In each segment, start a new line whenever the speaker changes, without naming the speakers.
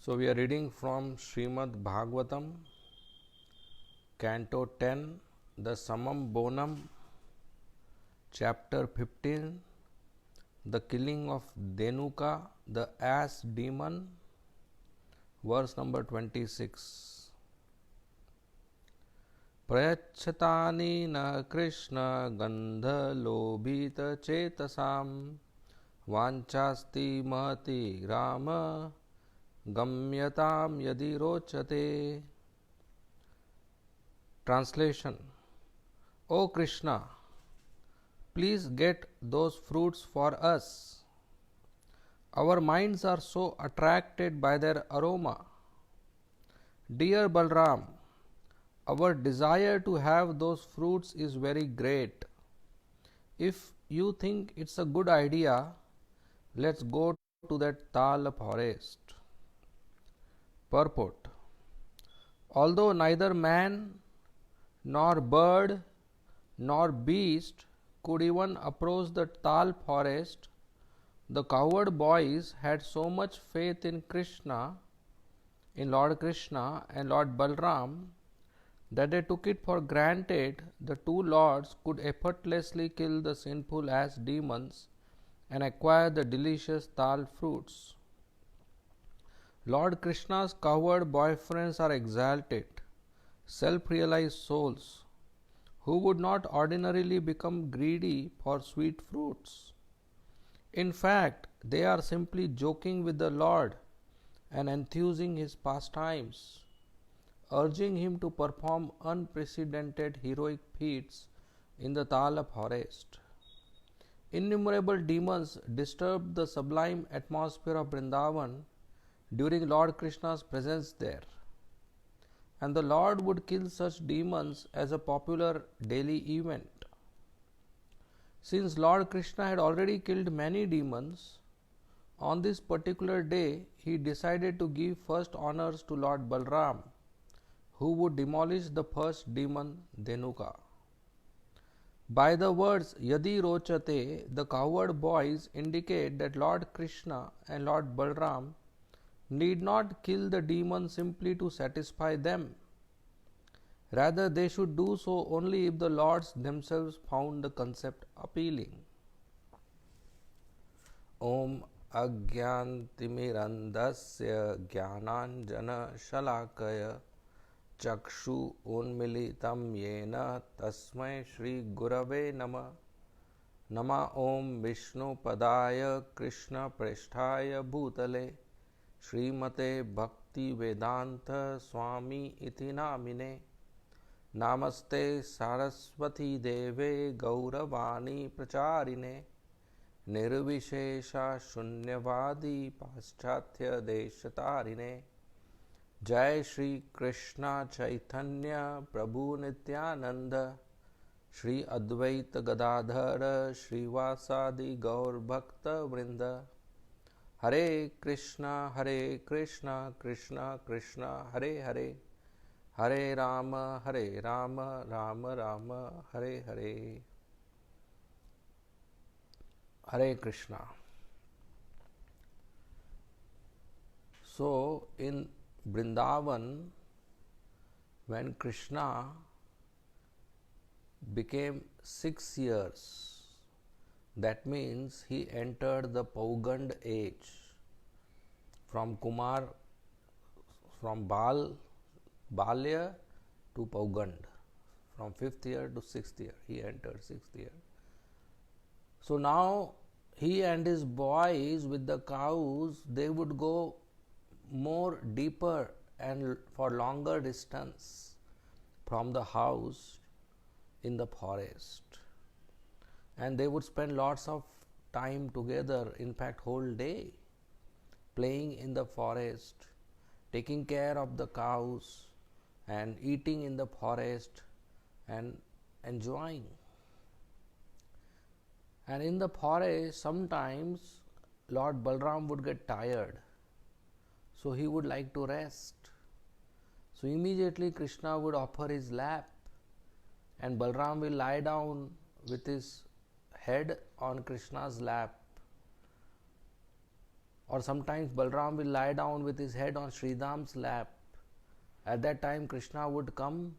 So we are reading from Srimad Bhagavatam, Canto 10, the Samam Bonam, Chapter 15, the killing of Denuka, the ass demon, verse number 26. Prayachhatani na Krishna gandha lobhita chetasam vanchasti mahati rama gamyatam yadi rochate. Translation: O Krishna, please get those fruits for us. Our minds are so attracted by their aroma. Dear Balram, our desire to have those fruits is very great. If you think it's a good idea, let's go to that Tal forest. Purport: although neither man nor bird nor beast could even approach the Tal forest, the cowherd boys had so much faith in Lord Krishna and Lord Balram, that they took it for granted the two lords could effortlessly kill the sinful ass demons and acquire the delicious Tal fruits. Lord Krishna's cowherd boyfriends are exalted, self-realized souls who would not ordinarily become greedy for sweet fruits. In fact, they are simply joking with the Lord and enthusing his pastimes, urging him to perform unprecedented heroic feats in the Tala forest. Innumerable demons disturbed the sublime atmosphere of Vrindavan during Lord Krishna's presence there, and the Lord would kill such demons as a popular daily event. Since Lord Krishna had already killed many demons, on this particular day he decided to give first honors to Lord Balram, who would demolish the first demon, Denuka. By the words Yadi Rochate, the cowherd boys indicate that Lord Krishna and Lord Balram need not kill the demon simply to satisfy them. Rather, they should do so only if the lords themselves found the concept appealing. Om Agyantimirandasya Jnananjana Shalakaya Chakshu Unmilitam Yena Tasmai Shri Gurave Nama Nama Om Vishnu Padaya Krishna Preshthaya Bhutale Srimate Bhakti Vedanta Swami Iti Namine Namaste Saraswati Deve Gauravani Pracharine Nirvishesha Shunyavadi Paschatya Deshatarine Jai Shri Krishna Chaitanya Prabhu Nityananda Shri Advaita Gadadhara Srivasadi Gaur Bhakta Vrinda Hare Krishna Krishna Krishna Hare Hare Hare Rama Rama Rama Hare Hare. Hare Krishna. So in Vrindavan, when Krishna became 6 years, that means he entered the Paugand age, from Balya to Paugand, from 5th year to 6th year, he entered 6th year. So now he and his boys with the cows, they would go more deeper and for longer distance from the house in the forest, and they would spend lots of time together, in fact whole day, playing in the forest, taking care of the cows and eating in the forest and enjoying. And in the forest sometimes Lord Balram would get tired, so he would like to rest. So immediately Krishna would offer his lap and Balram will lie down with his head on Krishna's lap, or sometimes Balram will lie down with his head on Sridham's lap. At that time, Krishna would come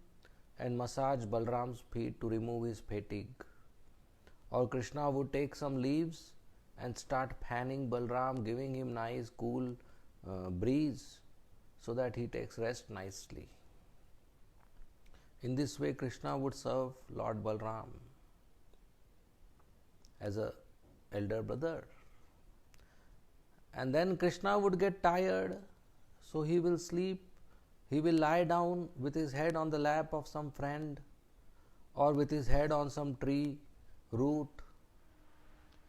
and massage Balram's feet to remove his fatigue. Or Krishna would take some leaves and start fanning Balram, giving him nice cool breeze so that he takes rest nicely. In this way, Krishna would serve Lord Balram as a elder brother. And then Krishna would get tired, so he will sleep. He will lie down with his head on the lap of some friend or with his head on some tree root.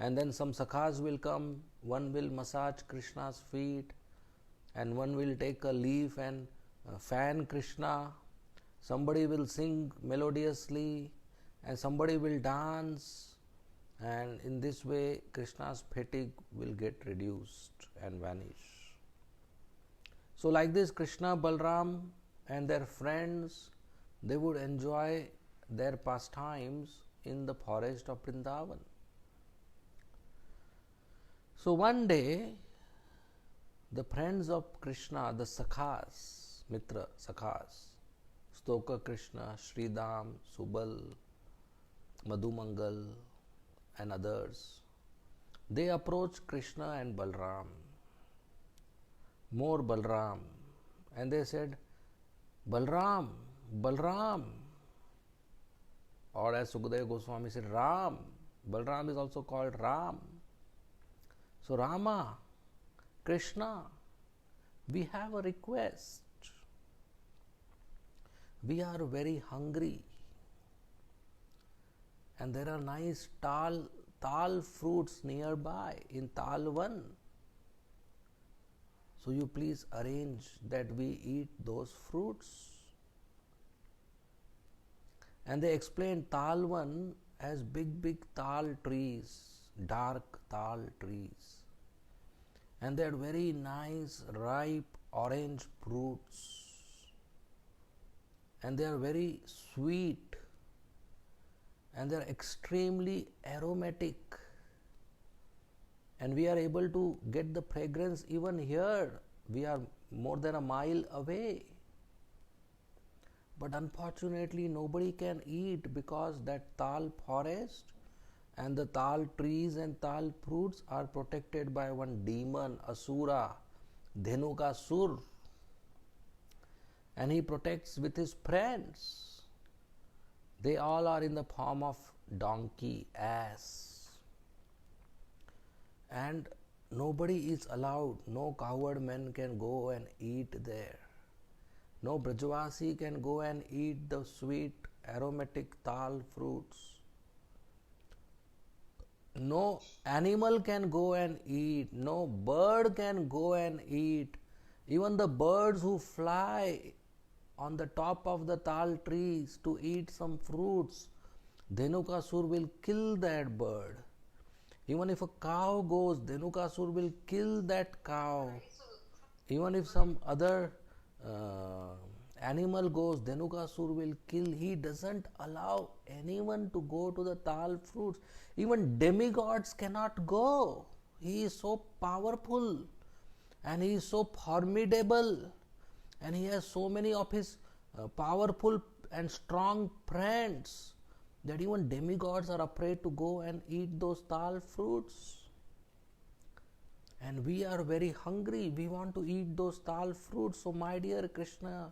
And then some sakhas will come. One will massage Krishna's feet, and one will take a leaf and fan Krishna. Somebody will sing melodiously, and somebody will dance. And in this way, Krishna's fatigue will get reduced and vanish. So like this, Krishna, Balram and their friends, they would enjoy their pastimes in the forest of Vrindavan. So one day, the friends of Krishna, the Sakhas, Mitra Sakhas, Stoka Krishna, Sridham, Subal, Madhumangal and others, they approached Krishna and Balram, more Balram, and they said, Balram, Balram, or as Sukadeva Goswami said, Ram. Balram is also called Ram. So Rama, Krishna, we have a request. We are very hungry, and there are nice tal fruits nearby in Talvan. So you please arrange that we eat those fruits. And they explained Talvan as big tal trees, dark tal trees. And they had very nice ripe orange fruits. And they are very sweet. And they are extremely aromatic. And we are able to get the fragrance even here. We are more than a mile away. But unfortunately, nobody can eat because that tal forest and the tal trees and tal fruits are protected by one demon, Asura, Dhenukasur. And he protects with his friends. They all are in the form of donkey, ass. And nobody is allowed, no coward men can go and eat there. No Brajavasi can go and eat the sweet aromatic tal fruits. No animal can go and eat, no bird can go and eat. Even the birds who fly on the top of the tal trees to eat some fruits, Dhenukasur will kill that bird. Even if a cow goes, Dhenukasur will kill that cow. Even if some other animal goes, Dhenukasur will kill. He doesn't allow anyone to go to the tal fruits. Even demigods cannot go. He is so powerful and he is so formidable, and he has so many of his powerful and strong friends that even demigods are afraid to go and eat those tal fruits. And we are very hungry. We want to eat those tal fruits. So my dear Krishna,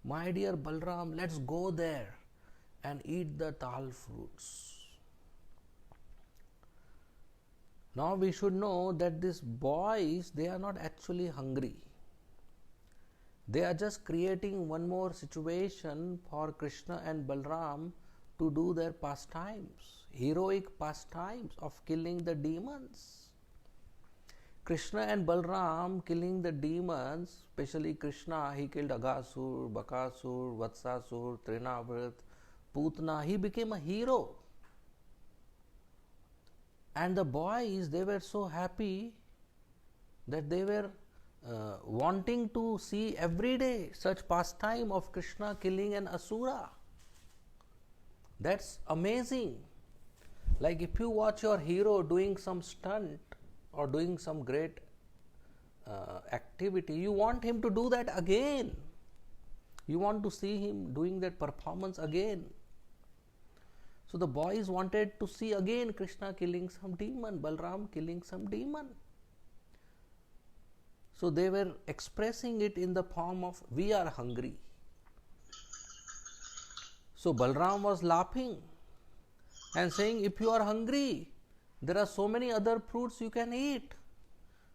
my dear Balram, let's go there and eat the tal fruits. Now we should know that these boys, they are not actually hungry. They are just creating one more situation for Krishna and Balram to do their pastimes, heroic pastimes of killing the demons. Krishna and Balram killing the demons, especially Krishna, he killed Aghasur, Bakasur, Vatsasur, Trinavrit, Putna. He became a hero. And the boys, they were so happy that they were wanting to see every day such pastime of Krishna killing an Asura. That's amazing. Like if you watch your hero doing some stunt or doing some great activity, you want him to do that again. You want to see him doing that performance again. So the boys wanted to see again Krishna killing some demon, Balram killing some demon. So they were expressing it in the form of, we are hungry. So Balram was laughing and saying, if you are hungry, there are so many other fruits you can eat.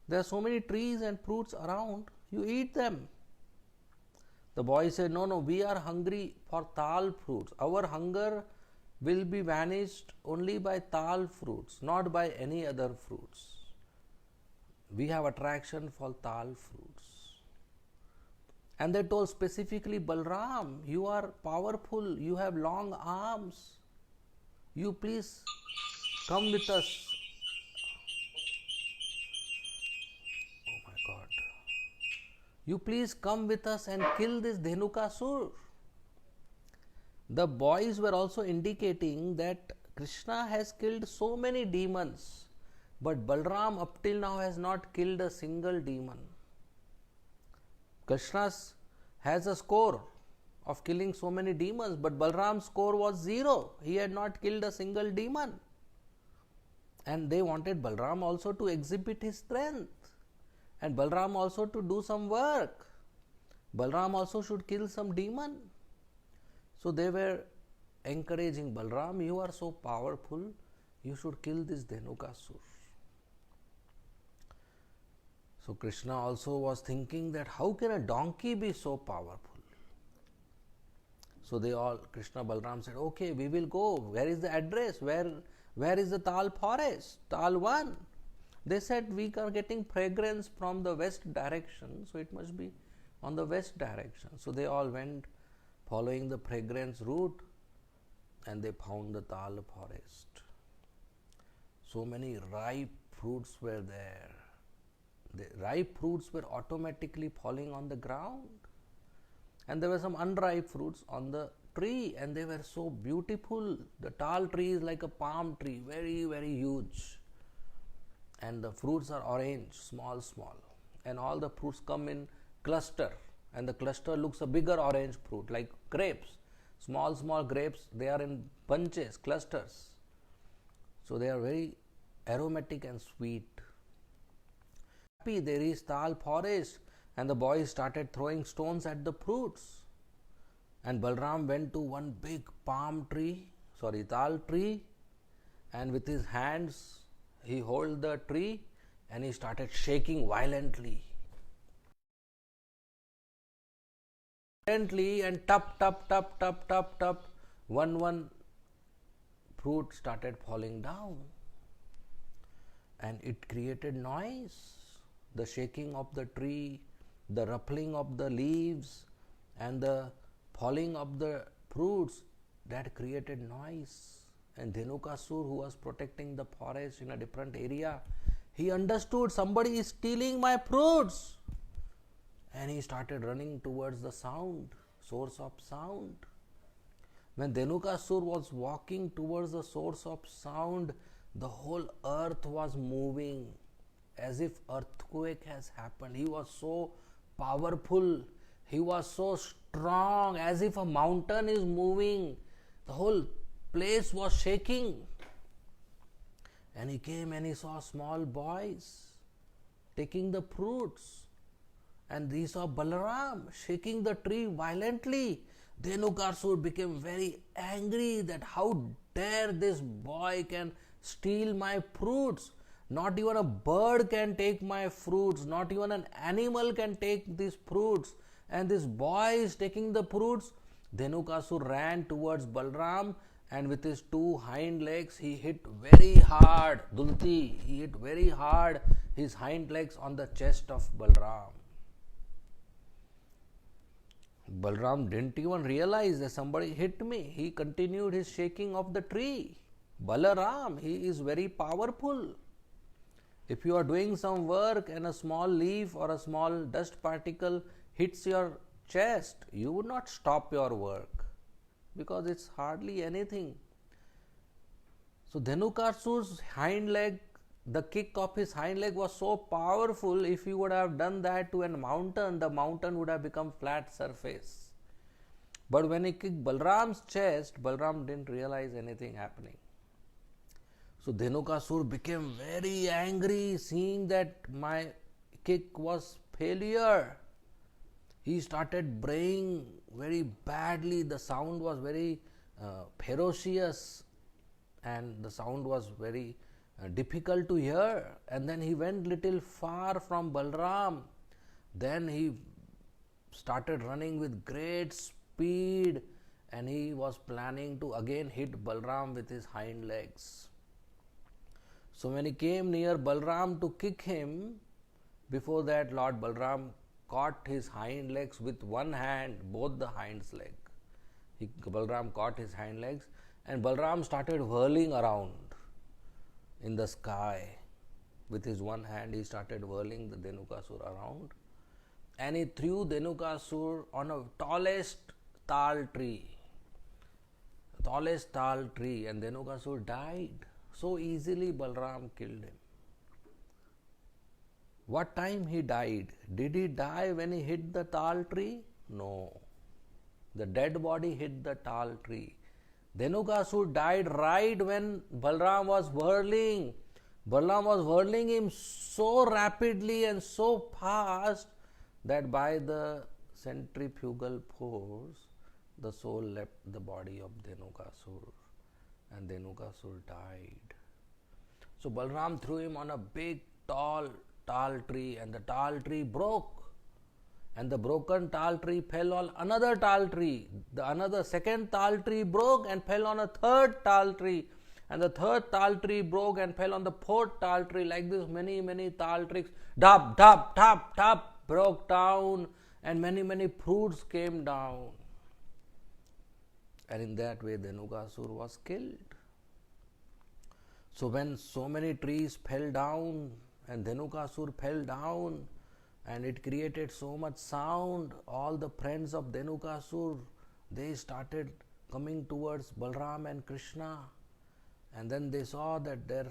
There are so many trees and fruits around, you eat them. The boy said, no, we are hungry for tal fruits. Our hunger will be vanished only by tal fruits, not by any other fruits. We have attraction for tal fruits. And they told specifically, Balram, you are powerful, you have long arms. You please come with us. Oh my God. You please come with us and kill this Dhenukasur. The boys were also indicating that Krishna has killed so many demons, but Balram up till now has not killed a single demon. Krishna has a score of killing so many demons, but Balram's score was 0. He had not killed a single demon. And they wanted Balram also to exhibit his strength, and Balram also to do some work. Balram also should kill some demon. So they were encouraging Balram, you are so powerful, you should kill this Dhenukasur. So Krishna also was thinking that how can a donkey be so powerful? So they all, Krishna, Balram said, okay, we will go. Where is the address? Where is the Tal forest? Tal 1. They said, we are getting fragrance from the west direction, so it must be on the west direction. So they all went following the fragrance route, and they found the Tal forest. So many ripe fruits were there. The ripe fruits were automatically falling on the ground, and there were some unripe fruits on the tree, and they were so beautiful. The Tal tree is like a palm tree, very, very huge, and the fruits are orange, small, and all the fruits come in cluster, and the cluster looks a bigger orange fruit like grapes, small grapes. They are in bunches, clusters, so they are very aromatic and sweet. They reached Tal forest, and the boys started throwing stones at the fruits, and Balram went to one big Tal tree, and with his hands he held the tree and he started shaking violently. And tap, one fruit started falling down, and it created noise. The shaking of the tree, the ruffling of the leaves, and the falling of the fruits, that created noise. And Dhenukasur, who was protecting the forest in a different area, he understood somebody is stealing my fruits, and he started running towards the source of sound. When Dhenukasur was walking towards the source of sound, the whole earth was moving as if earthquake has happened. He was so powerful, he was so strong, as if a mountain is moving. The whole place was shaking. And he came and he saw small boys taking the fruits, and he saw Balaram shaking the tree violently. Dhenukasur became very angry that how dare this boy can steal my fruits. Not even a bird can take my fruits, not even an animal can take these fruits, and this boy is taking the fruits. Dhenukasur ran towards Balram, and with his 2 hind legs he hit very hard, Dulti, he hit very hard his hind legs on the chest of Balram. Balram didn't even realize that somebody hit me. He continued his shaking of the tree. Balaram, he is very powerful. If you are doing some work and a small leaf or a small dust particle hits your chest, you would not stop your work because it's hardly anything. So Dhenukasur's hind leg, the kick of his hind leg was so powerful. If he would have done that to a mountain, the mountain would have become flat surface. But when he kicked Balram's chest, Balram didn't realize anything happening. So Dhenukasur became very angry, seeing that my kick was failure. He started braying very badly. The sound was very ferocious, and the sound was very difficult to hear. And then he went little far from Balram. Then he started running with great speed, and he was planning to again hit Balram with his hind legs. So when he came near Balram to kick him, before that Lord Balram caught his hind legs with one hand, both the hind legs. Balram caught his hind legs, and Balram started whirling around in the sky. With his one hand, he started whirling the Dhenukasur around, and he threw Dhenukasur on a tallest tal tree, and Dhenukasur died. So easily Balram killed him. What time he died? Did he die when he hit the tal tree? No. The dead body hit the tal tree. Dhenukasur died right when Balram was whirling. Balram was whirling him so rapidly and so fast that by the centrifugal force, the soul left the body of Dhenukasur, and Dhenukasur died. So Balram threw him on a big tall tree, and the tall tree broke, and the broken tall tree fell on another tall tree. The second tall tree broke and fell on a third tall tree, and the third tall tree broke and fell on the fourth tall tree. Like this, many tall trees, dab, dab, tap, tap, broke down, and many fruits came down. And in that way, Dhenukasur was killed. So when so many trees fell down and Dhenukasur fell down, and it created so much sound, all the friends of Dhenukasur, they started coming towards Balram and Krishna, and then they saw that their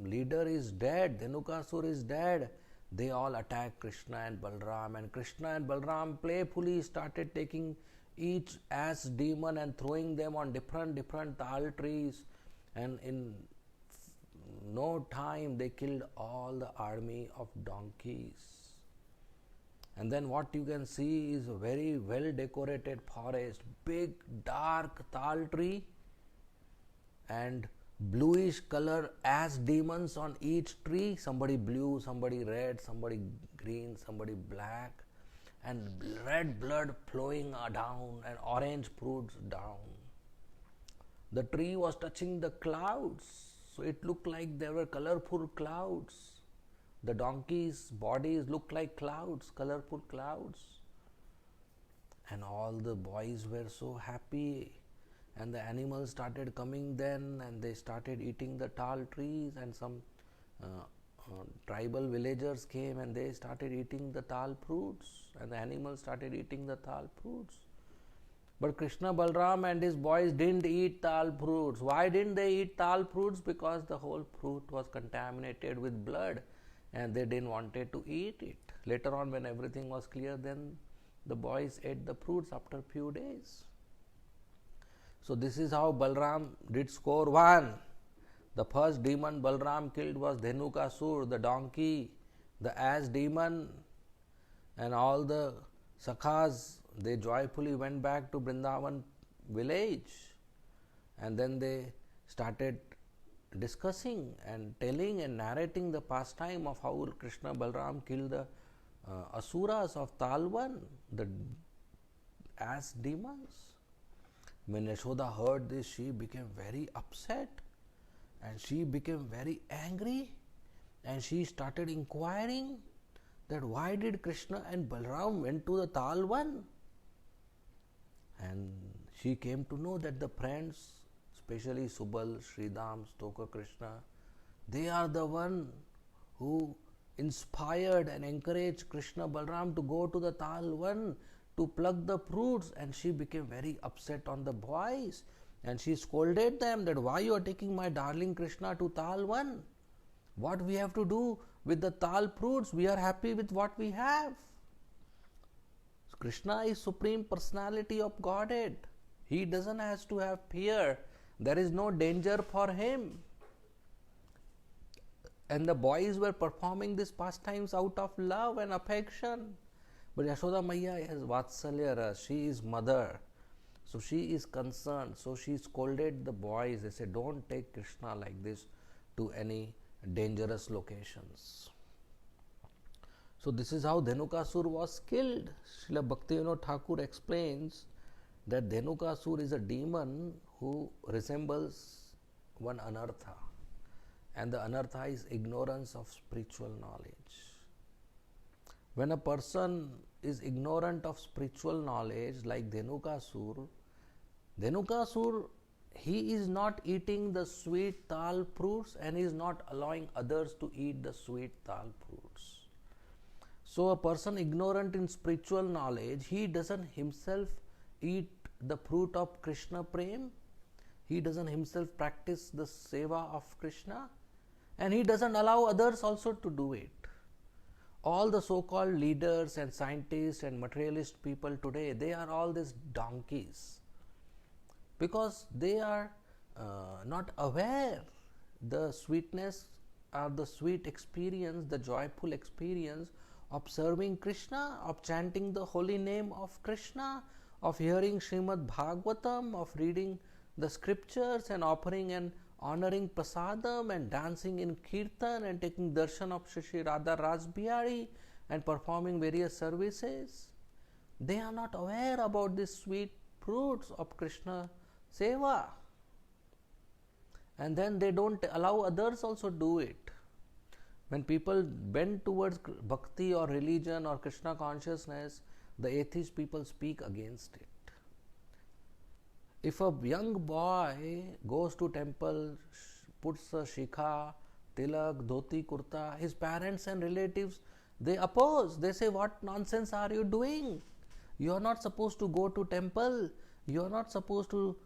leader is dead, Dhenukasur is dead. They all attacked Krishna and Krishna and Balram playfully started taking each ass demon and throwing them on different tal trees, and in no time they killed all the army of donkeys. And then what you can see is a very well decorated forest, big dark tal tree, and bluish color ass demons on each tree, somebody blue, somebody red, somebody green, somebody black, and red blood flowing down and orange fruits down. The tree was touching the clouds, so it looked like there were colorful clouds. The donkeys' bodies looked like clouds, colorful clouds. And all the boys were so happy, and the animals started coming then, and they started eating the tall trees, and some tribal villagers came and they started eating the tal fruits, and the animals started eating the tal fruits. But Krishna, Balram and his boys didn't eat tal fruits. Why didn't they eat tal fruits? Because the whole fruit was contaminated with blood, and they didn't wanted to eat it. Later on, when everything was clear, then the boys ate the fruits after few days. So this is how Balram did score 1. The first demon Balram killed was Dhenukasur, the donkey, the ass demon, and all the Sakhas, they joyfully went back to Vrindavan village, and then they started discussing and telling and narrating the pastime of how Krishna Balram killed the Asuras of Talwan, the ass demons. When Yashoda heard this, she became very upset, and she became very angry, and she started inquiring that why did Krishna and Balram went to the Talwan. And she came to know that the friends, especially Subal, Sridham, Stoker Krishna, they are the one who inspired and encouraged Krishna Balram to go to the Talwan to pluck the fruits. And she became very upset on the boys, and she scolded them that why you are taking my darling Krishna to Talwan. What we have to do with the tal fruits? We are happy with what we have. Krishna is Supreme Personality of Godhead. He doesn't have to have fear. There is no danger for him. And the boys were performing these pastimes out of love and affection. But Yashoda Maiya has Vatsalya Ras. She is mother. So she is concerned. So she scolded the boys. They said, don't take Krishna like this to any dangerous locations. So this is how Dhenukasur was killed. Srila Bhaktivinoda Thakur explains that Dhenukasur is a demon who resembles one Anartha. And the Anartha is ignorance of spiritual knowledge. When a person is ignorant of spiritual knowledge like Dhenukasur, he is not eating the sweet tal fruits and he is not allowing others to eat the sweet tal fruits. So a person ignorant in spiritual knowledge, he doesn't himself eat the fruit of Krishna Prem, he doesn't himself practice the seva of Krishna, and he doesn't allow others also to do it. All the so-called leaders and scientists and materialist people today, they are all these donkeys because they are not aware the sweetness or the sweet experience, the joyful experience of serving Krishna, of chanting the holy name of Krishna, of hearing Srimad Bhagavatam, of reading the scriptures and offering and honoring prasadam and dancing in kirtan and taking darshan of Shri Radha Rasbihari and performing various services. They are not aware about the sweet fruits of Krishna seva. And then they don't allow others also do it. When people bend towards bhakti or religion or Krishna consciousness, the atheist people speak against it. If a young boy goes to temple, puts a shikha, tilak, dhoti, kurta, his parents and relatives, they oppose. They say, what nonsense are you doing? You are not supposed to go to temple. You are not supposed to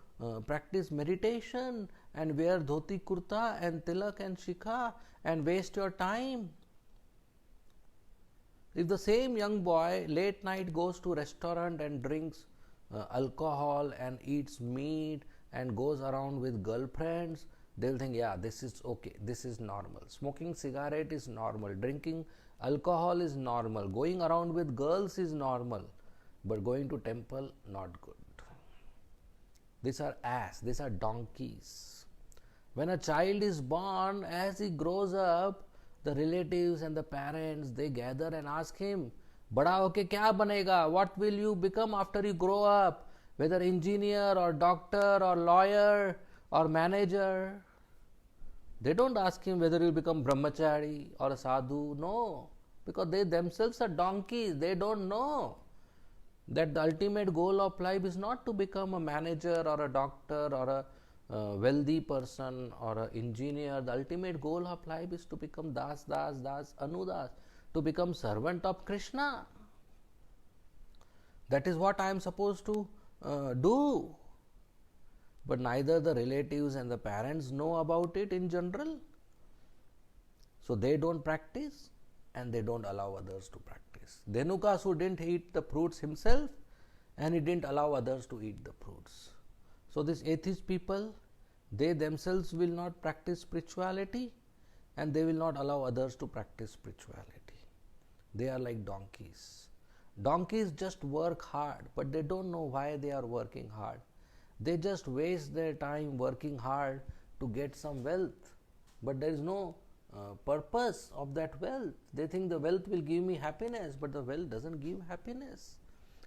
practice meditation and wear dhoti, kurta and tilak and shikha and waste your time. If the same young boy late night goes to restaurant and drinks alcohol and eats meat and goes around with girlfriends, they'll think, yeah, this is okay, this is normal. Smoking cigarette is normal, drinking alcohol is normal, going around with girls is normal, but going to temple, not good. These are ass, these are donkeys. When a child is born, as he grows up, the relatives and the parents, they gather and ask him, बड़ा होके क्या बनेगा? What will you become after you grow up? Whether engineer or doctor or lawyer or manager. They don't ask him whether he will become brahmachari or a sadhu. No, because they themselves are donkeys. They don't know that the ultimate goal of life is not to become a manager or a doctor or a wealthy person or an engineer. The ultimate goal of life is to become das, anudas, to become servant of Krishna. That is what I am supposed to do. But neither the relatives and the parents know about it in general. So they don't practice and they don't allow others to practice. Dhenukasur didn't eat the fruits himself and he didn't allow others to eat the fruits. So these atheist people, they themselves will not practice spirituality and they will not allow others to practice spirituality. They are like donkeys. Donkeys just work hard, but they don't know why they are working hard. They just waste their time working hard to get some wealth, but there is no purpose of that wealth. They think the wealth will give me happiness, but the wealth doesn't give happiness.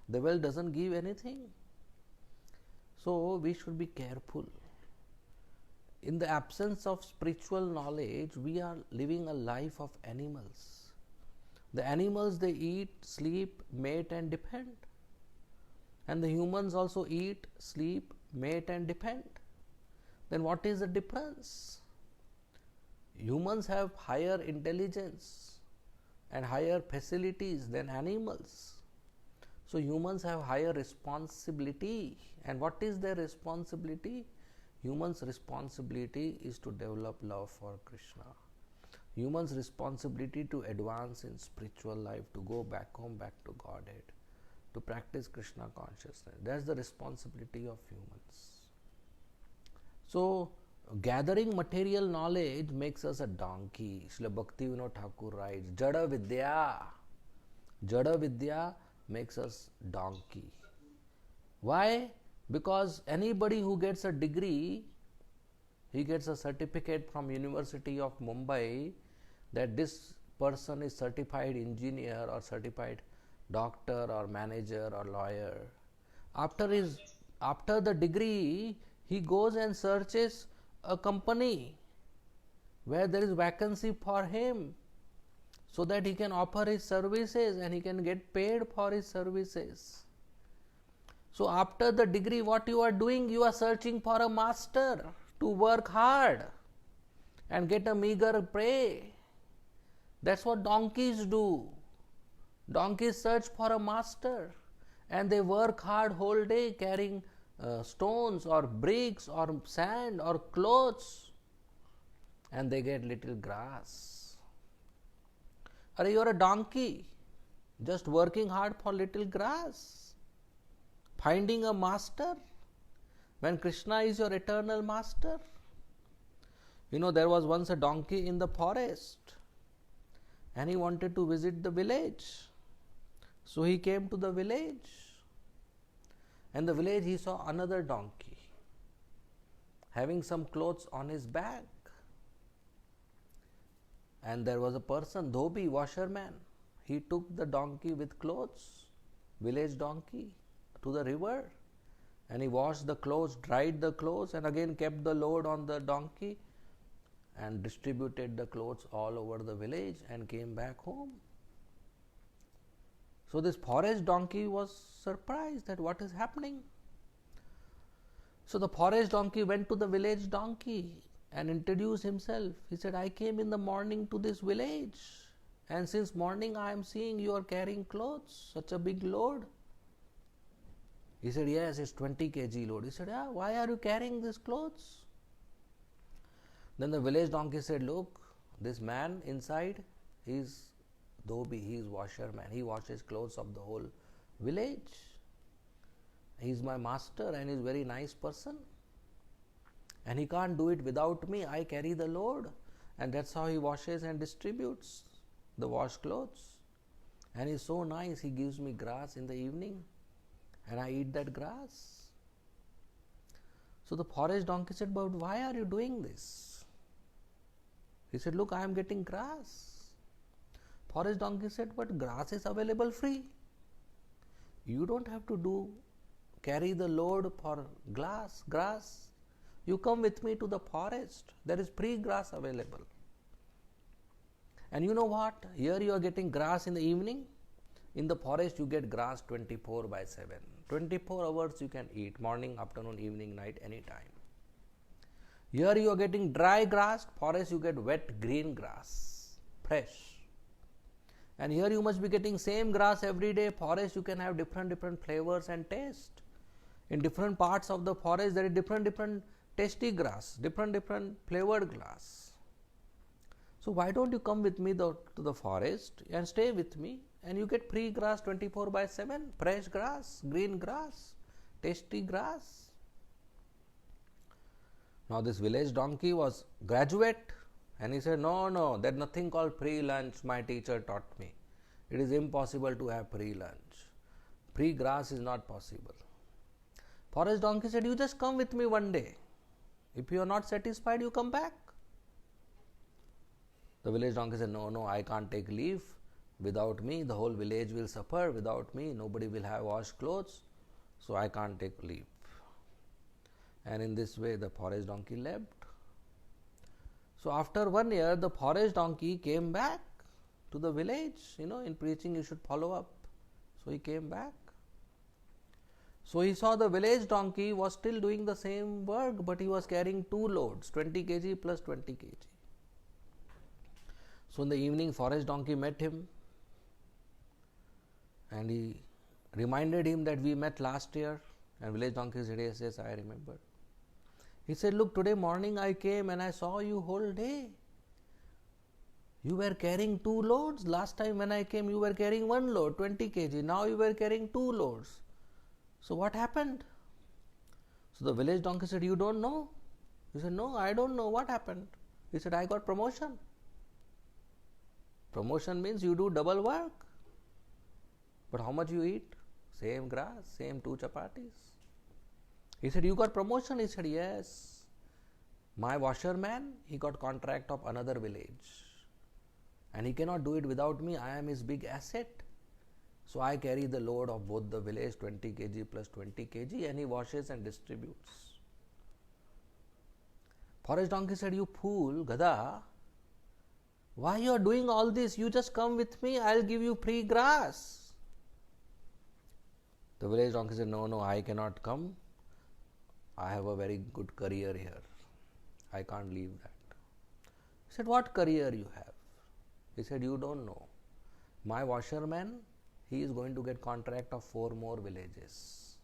The wealth doesn't give anything. So we should be careful. In the absence of spiritual knowledge, we are living a life of animals. The animals, they eat, sleep, mate and depend. And the humans also eat, sleep, mate and depend. Then what is the difference? Humans have higher intelligence and higher facilities than animals. So humans have higher responsibility. And what is their responsibility? Humans' responsibility is to develop love for Krishna. human's responsibility to advance in spiritual life, to go back home, back to Godhead, to practice Krishna consciousness. That's the responsibility of humans. So, gathering material knowledge makes us a donkey. Srila Bhaktivinoda Thakur writes, Jada Vidya. Jada Vidya makes us donkey. Why? Because anybody who gets a degree, he gets a certificate from University of Mumbai that this person is certified engineer or certified doctor or manager or lawyer. After the degree, he goes and searches a company where there is vacancy for him, so that he can offer his services and he can get paid for his services. So after the degree, what you are doing? You are searching for a master to work hard and get a meager prey. That's what donkeys do. Donkeys search for a master and they work hard whole day carrying stones or bricks or sand or clothes, and they get little grass. Are you are a donkey just working hard for little grass, finding a master when Krishna is your eternal master. There was once a donkey in the forest and he wanted to visit the village. So he came to the village. In the village he saw another donkey having some clothes on his back. And there was a person, dhobi, washerman. He took the donkey with clothes, village donkey, to the river, and he washed the clothes, dried the clothes, and again kept the load on the donkey and distributed the clothes all over the village and came back home. So this forest donkey was surprised that what is happening. So the forest donkey went to the village donkey and introduced himself. He said, I came in the morning to this village, and since morning I am seeing you are carrying clothes, such a big load. He said, yes, it's 20 kg load. He said, yeah, why are you carrying these clothes? Then the village donkey said, look, this man inside, he's dhobi, he is washerman. He washes clothes of the whole village. He is my master and he is a very nice person. And he can't do it without me. I carry the load. And that's how he washes and distributes the washed clothes. And he's so nice, he gives me grass in the evening. And I eat that grass. So the forest donkey said, but why are you doing this? He said, look, I am getting grass. Forest donkey said, but grass is available free. You don't have to carry the load for grass. You come with me to the forest. There is free grass available. And you know what? Here you are getting grass in the evening. In the forest you get grass 24/7. 24 hours you can eat, morning, afternoon, evening, night, anytime. Here you are getting dry grass, forest you get wet green grass, fresh. And here you must be getting same grass every day. Forest you can have different flavors and taste. In different parts of the forest there is different tasty grass, different flavored grass. So why don't you come with me to the forest and stay with me, and you get free grass 24/7, fresh grass, green grass, tasty grass. Now this village donkey was graduate, and he said, no, there's nothing called free lunch, my teacher taught me. It is impossible to have free lunch. Free grass is not possible. Forest donkey said, you just come with me one day. If you are not satisfied, you come back. The village donkey said, no, I can't take leave. Without me, the whole village will suffer. Without me, nobody will have washed clothes. So I can't take leave. And in this way, the forest donkey left. So after 1 year, the forest donkey came back to the village. In preaching you should follow up. So he came back. So he saw the village donkey was still doing the same work, but he was carrying 2 loads, 20 kg plus 20 kg. So in the evening, forest donkey met him and he reminded him that we met last year. And village donkey said, yes, I remember. He said, look, today morning I came and I saw you whole day. You were carrying 2 loads. Last time when I came, you were carrying 1 load, 20 kg. Now you were carrying 2 loads. So what happened? So the village donkey said, you don't know? He said, no, I don't know. What happened? He said, I got promotion. Promotion means you do double work. But how much you eat? Same grass, same 2 chapatis. He said, you got promotion? He said, yes. My washerman, he got contract of another village. And he cannot do it without me. I am his big asset. So I carry the load of both the village, 20 kg plus 20 kg, and he washes and distributes. Forest donkey said, you fool, Gada, why you are doing all this? You just come with me, I'll give you free grass. The village donkey said, no, I cannot come. I have a very good career here. I can't leave that. He said, what career you have? He said, you don't know. My washerman, he is going to get contract of 4 more villages.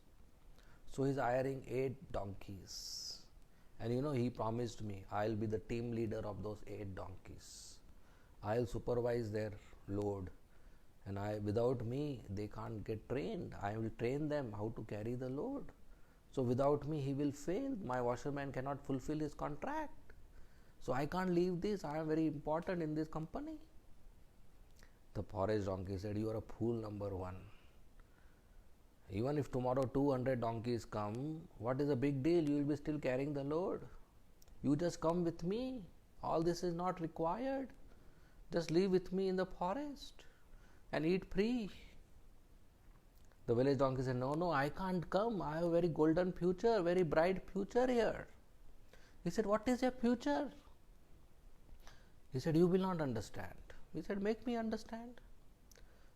So he is hiring 8 donkeys. And he promised me, I'll be the team leader of those 8 donkeys. I'll supervise their load. And without me, they can't get trained. I will train them how to carry the load. So without me, he will fail. My washerman cannot fulfill his contract. So I can't leave this. I am very important in this company. The forest donkey said, you are a fool number 1. Even if tomorrow 200 donkeys come, what is the big deal? You will be still carrying the load. You just come with me. All this is not required. Just live with me in the forest and eat free. The village donkey said, no, I can't come. I have a very golden future, very bright future here. He said, what is your future? He said, you will not understand. He said, make me understand.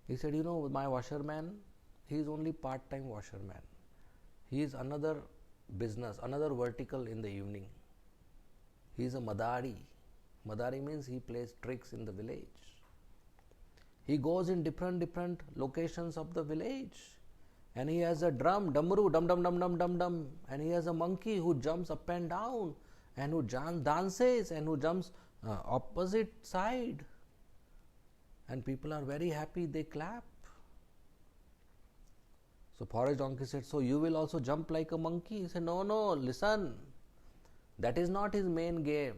He said, my washerman, he is only part-time washerman. He is another business, another vertical in the evening. He is a Madari. Madari means he plays tricks in the village. He goes in different locations of the village. And he has a drum, damru, dum dum dum dum dum dum. And he has a monkey who jumps up and down and who dances and who jumps opposite side. And people are very happy, they clap. So forest donkey said, so you will also jump like a monkey? He said, no, listen. That is not his main game.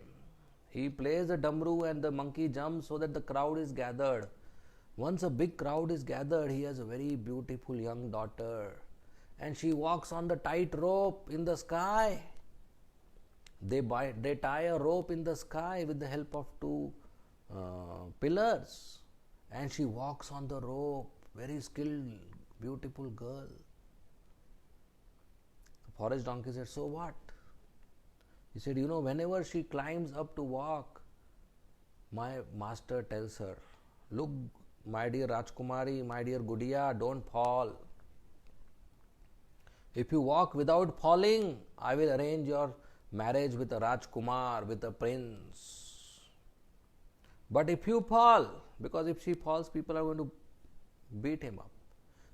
He plays the damru and the monkey jumps so that the crowd is gathered. Once a big crowd is gathered, he has a very beautiful young daughter. And she walks on the tight rope in the sky. They tie a rope in the sky with the help of 2 pillars. And she walks on the rope, very skilled, beautiful girl. The forest donkey said, so what? He said, whenever she climbs up to walk, my master tells her, look, my dear Rajkumari, my dear Gudiya, don't fall. If you walk without falling, I will arrange your marriage with a Rajkumar, with a prince. But if you fall, because if she falls, people are going to beat him up.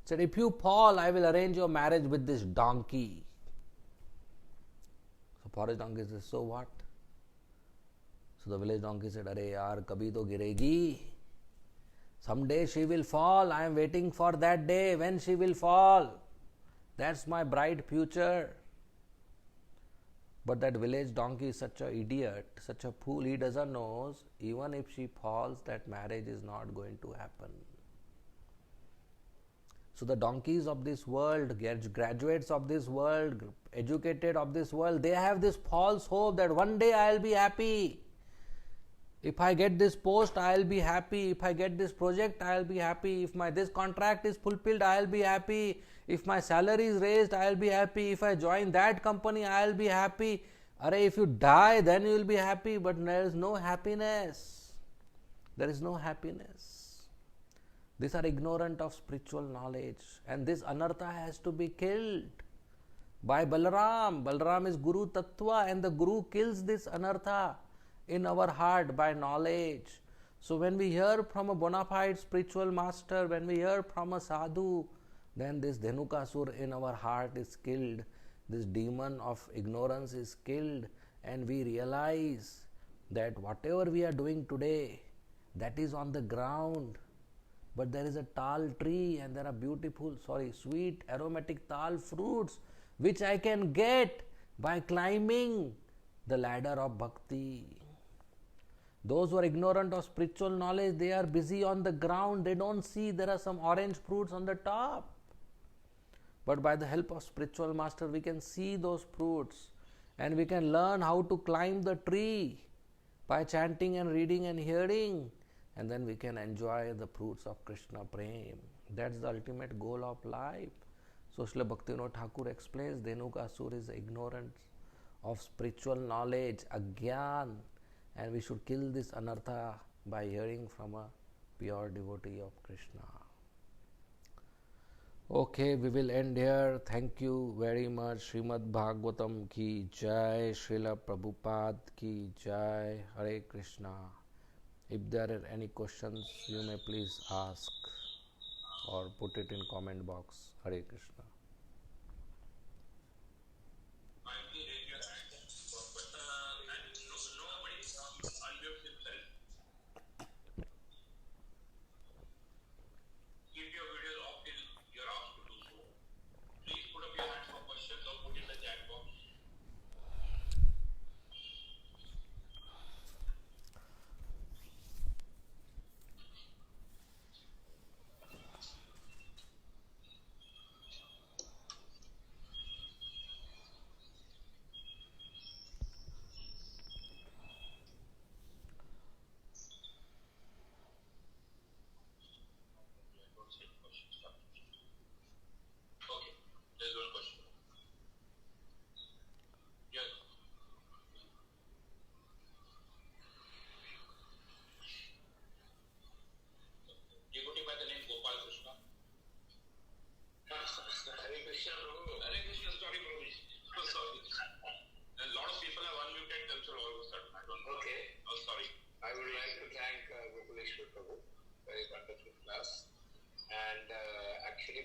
Said, if you fall, I will arrange your marriage with this donkey. So forest donkey said, so what? So the village donkey said, Arey yaar, kabhi to giregi. Someday she will fall. I am waiting for that day when she will fall. That's my bright future. But that village donkey is such an idiot, such a fool. He doesn't know, even if she falls, that marriage is not going to happen. So the donkeys of this world, graduates of this world, educated of this world, they have this false hope that one day I will be happy. If I get this post, I will be happy. If I get this project, I will be happy. If this contract is fulfilled, I will be happy. If my salary is raised, I will be happy. If I join that company, I will be happy. If you die, then you will be happy. But there is no happiness. There is no happiness. These are ignorant of spiritual knowledge. And this anartha has to be killed by Balaram. Balaram is Guru Tattva, and the Guru kills this anartha in our heart by knowledge. So when we hear from a bona fide spiritual master, when we hear from a sadhu, then this Dhenukasur in our heart is killed. This demon of ignorance is killed, and we realize that whatever we are doing today, that is on the ground, but there is a tal tree and there are sweet aromatic tal fruits which I can get by climbing the ladder of bhakti. Those who are ignorant of spiritual knowledge, they are busy on the ground, they don't see there are some orange fruits on the top. But by the help of spiritual master, we can see those fruits and we can learn how to climb the tree by chanting and reading and hearing, and then we can enjoy the fruits of Krishna Prem. That's the ultimate goal of life. So Srila Bhaktivinoda Thakur explains Dhenukasur is ignorant of spiritual knowledge, agyan, and we should kill this anartha by hearing from a pure devotee of Krishna. Okay, we will end here. Thank you very much. Srimad Bhagavatam ki jai, Srila Prabhupada ki jai, Hare Krishna. If there are any questions, you may please ask or put it in comment box. Hare Krishna.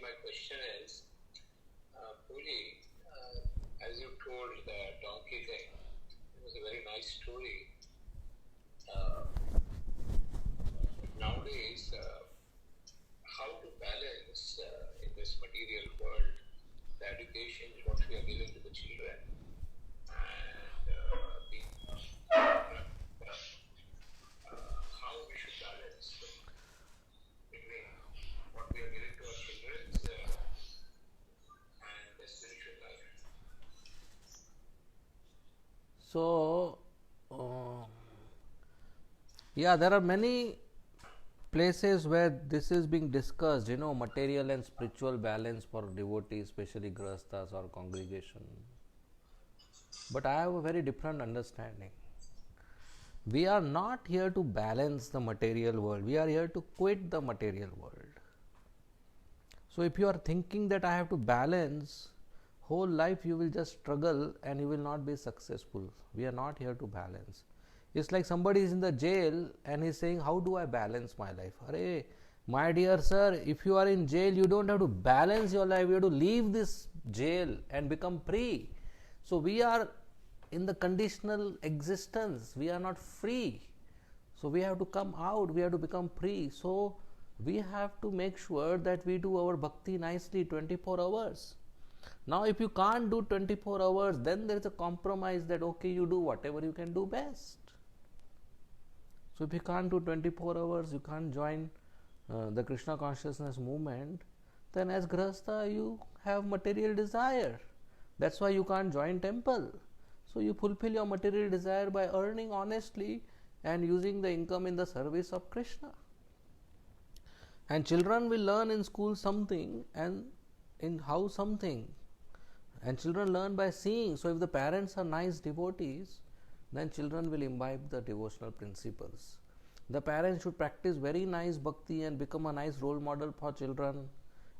My question is, Puri, as you told the donkey thing, it was a very nice story. Nowadays, how to balance in this material world the education what we are giving to the children and how we should balance between what we are giving to our children and the spiritual life.
So, there are many places where this is being discussed, material and spiritual balance for devotees, especially grahasthas or congregation. But I have a very different understanding. We are not here to balance the material world, we are here to quit the material world. So if you are thinking that I have to balance, whole life you will just struggle and you will not be successful. We are not here to balance. It's like somebody is in the jail and he's saying, how do I balance my life? Arey, my dear sir, if you are in jail, you don't have to balance your life, you have to leave this jail and become free. So we are in the conditional existence, we are not free. So we have to come out, we have to become free. So we have to make sure that we do our bhakti nicely 24 hours. Now if you can't do 24 hours, then there is a compromise that okay, you do whatever you can do best. So if you can't do 24 hours, you can't join the Krishna consciousness movement, then as grahastha you have material desire. That's why you can't join temple. So you fulfill your material desire by earning honestly and using the income in the service of Krishna. And children will learn in school something and in house something. And children learn by seeing. So if the parents are nice devotees, then children will imbibe the devotional principles. The parents should practice very nice bhakti and become a nice role model for children,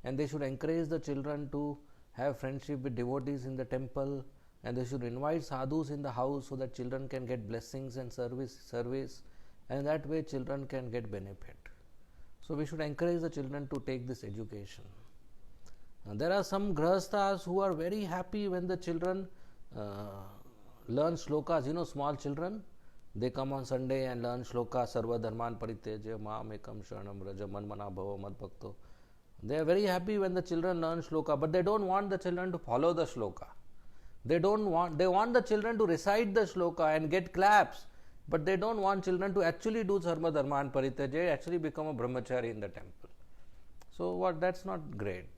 and they should encourage the children to have friendship with devotees in the temple, and they should invite sadhus in the house so that children can get blessings and service, and that way children can get benefit. So we should encourage the children to take this education. There are some grahasthas who are very happy when the children learn shlokas, small children, They come on Sunday and learn shloka sarva dharman parityaja mam ekam sharanam raja manmana bhava madbhakto. They are very happy when the children learn shloka, but they don't want the children to follow the shloka. They want the children to recite the shloka and get claps, but they don't want children to actually do sarva dharman parityaja, actually become a brahmachari in the temple. So that's not great.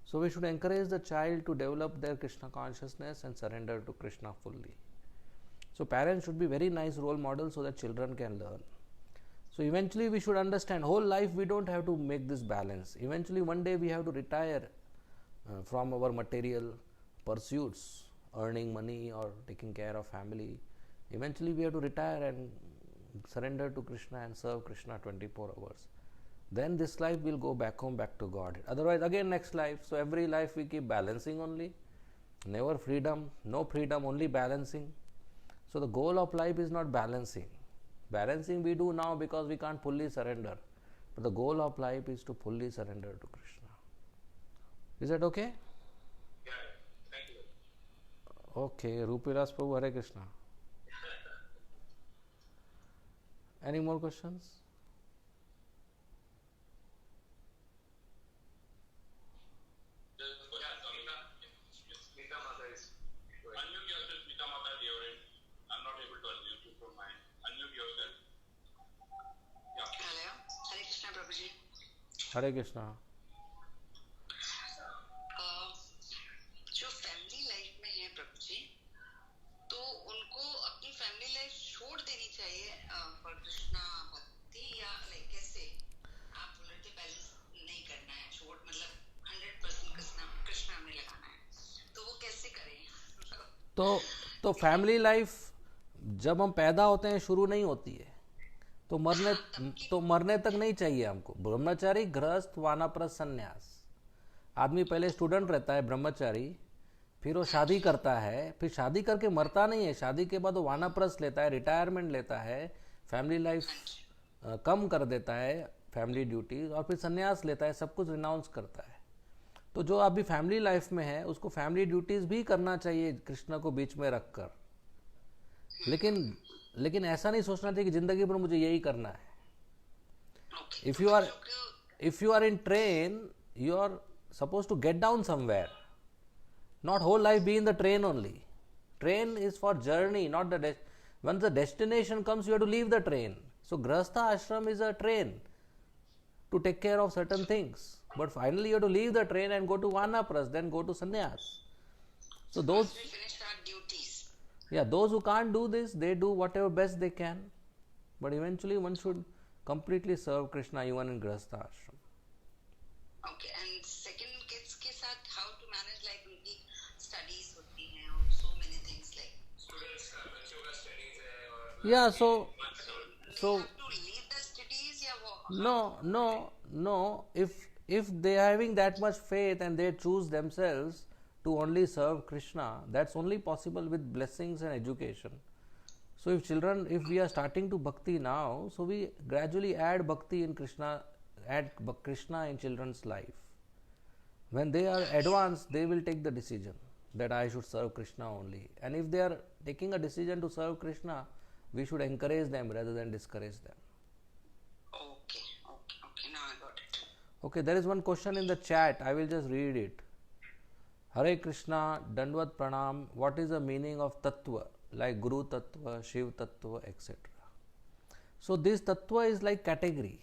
So we should encourage the child to develop their Krishna consciousness and surrender to Krishna fully. So parents should be very nice role models so that children can learn. So eventually we should understand whole life we don't have to make this balance. Eventually one day we have to retire from our material pursuits, earning money or taking care of family. Eventually we have to retire and surrender to Krishna and serve Krishna 24 hours. Then this life will go back home, back to God. Otherwise again next life. So every life we keep balancing only. Never freedom, no freedom, only balancing. So the goal of life is not balancing. Balancing we do now because we can't fully surrender. But the goal of life is to fully surrender to Krishna. Is that okay?
Yeah, thank you.
Okay, Rupilas Prabhu, Hare Krishna. Any more questions? हरे कृष्णा.
जो family life में है प्रभु जी, तो उनको अपनी family life छोड़ देनी चाहिए for Krishna भक्ति, या लाइक कैसे? आप बोल रहे थे बैलेंस नहीं करना है, छोड़ मतलब 100% कृष्णा में लगाना है, तो वो कैसे करें?
तो फैमिली लाइफ जब हम पैदा होते हैं शुरू नहीं होती है, तो मरने तक नहीं चाहिए हमको. ब्रह्मचारी, गृहस्थ, वानप्रस्थ, संन्यास. आदमी पहले स्टूडेंट रहता है ब्रह्मचारी, फिर वो शादी करता है, फिर शादी करके मरता नहीं है. शादी के बाद वो वानप्रस्थ लेता है, रिटायरमेंट लेता है, फैमिली लाइफ कम कर देता है, फैमिली ड्यूटीज, और फिर संन्यास लेता है, सब कुछ रिनाउंस करता है. तो जो अभी फैमिली लाइफ में है उसको फैमिली ड्यूटीज भी करना चाहिए कृष्ण को बीच में रखकर. लेकिन ऐसा नहीं सोचना चाहिए कि जिंदगी भर मुझे यही करना है. If you are in train, you are suppose to get down somewhere, not whole life be in the train only. Train is for journey, not the once the destination comes, you have to leave the train. So grahastha ashram is a train to take care of certain things, but finally you have to leave the train and go to vanaprastha, then go to sannyas. So those who can't do this, they do whatever best they can, but eventually one should completely serve Krishna even in grahastha ashram.
Okay, and second, kids ke sath how to manage, like unki studies hoti hain और so many things, like
Students बच्चों का studies है और
Yeah, so
have to leave the studies, ya
no. If they are having that much faith and they choose themselves to only serve Krishna, that's only possible with blessings and education. So if we are starting to bhakti now, so we gradually add bhakti in Krishna, add Krishna in children's life. When they are advanced, they will take the decision that I should serve Krishna only. And if they are taking a decision to serve Krishna, we should encourage them rather than discourage them.
Okay, now I got it.
Okay, there is one question in the chat. I will just read it. Hare Krishna, Dandvat Pranam. What is the meaning of Tattva, like Guru Tattva, Shiv Tattva, etc.? So this Tattva is like category,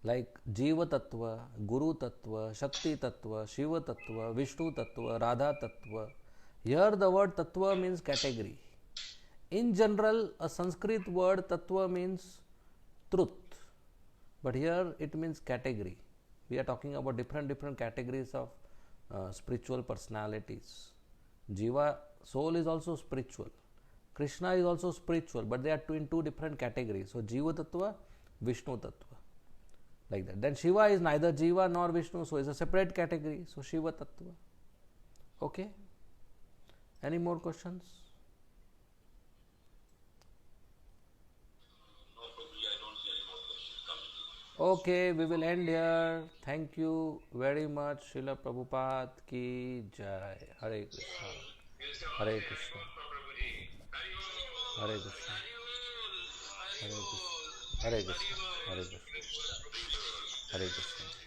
like Jiva Tattva, Guru Tattva, Shakti Tattva, Shiva Tattva, Vishnu Tattva, Radha Tattva. Here the word Tattva means category. In general, a Sanskrit word Tattva means truth, but here it means category. We are talking about different categories of spiritual personalities. Jiva, soul, is also spiritual. Krishna is also spiritual, but they are in two different categories. So Jiva Tattva, Vishnu Tattva, like that. Then Shiva is neither Jiva nor Vishnu, so it's a separate category. So Shiva Tattva. Okay. Any more questions? Okay, we will end here. Thank you very much. Srila Prabhupada ki jai. Hare Krishna. Hare Krishna. Hare Krishna. Hare Krishna, Hare Krishna, Hare Krishna, Hare Krishna.